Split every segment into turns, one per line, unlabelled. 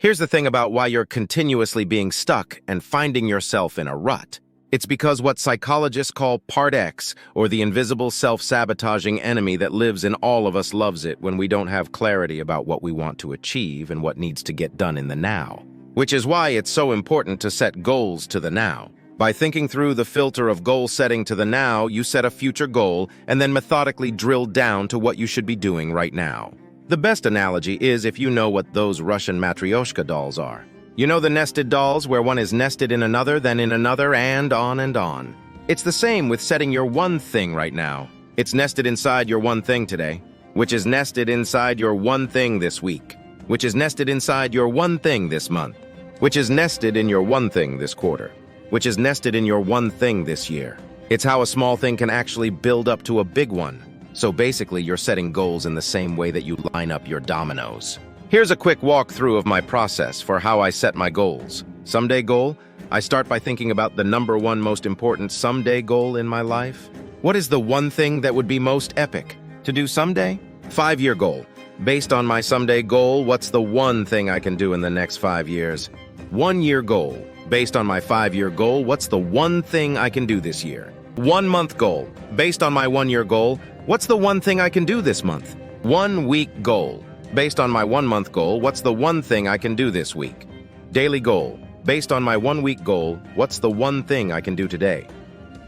Here's the thing about why you're continuously being stuck and finding yourself in a rut. It's because what psychologists call PartX, or the invisible self-sabotaging enemy that lives in all of us, loves it when we don't have clarity about what we want to achieve and what needs to get done in the now. Which is why it's so important to set goals to the now. By thinking through the filter of goal setting to the now, you set a future goal and then methodically drill down to what you should be doing right now. The best analogy is if you know what those Russian matryoshka dolls are. You know the nested dolls where one is nested in another, then in another, and on and on. It's the same with setting your one thing right now. It's nested inside your one thing today, which is nested inside your one thing this week, which is nested inside your one thing this month, which is nested in your one thing this quarter, which is nested in your one thing this year. It's how a small thing can actually build up to a big one. So basically, you're setting goals in the same way that you line up your dominoes. Here's a quick walkthrough of my process for how I set my goals. Someday goal, I start by thinking about the number one most important someday goal in my life. What is the one thing that would be most epic to do someday? 5-year goal. Based on my someday goal, what's the one thing I can do in the next 5 years? 1-year goal. Based on my 5-year goal, what's the one thing I can do this year? 1-month goal. Based on my 1-year goal, what's the one thing I can do this month? 1-week goal. Based on my 1-month goal, what's the one thing I can do this week? Daily goal. Based on my 1-week goal, what's the one thing I can do today?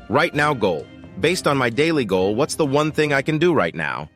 Right now goal. Based on my daily goal, what's the one thing I can do right now?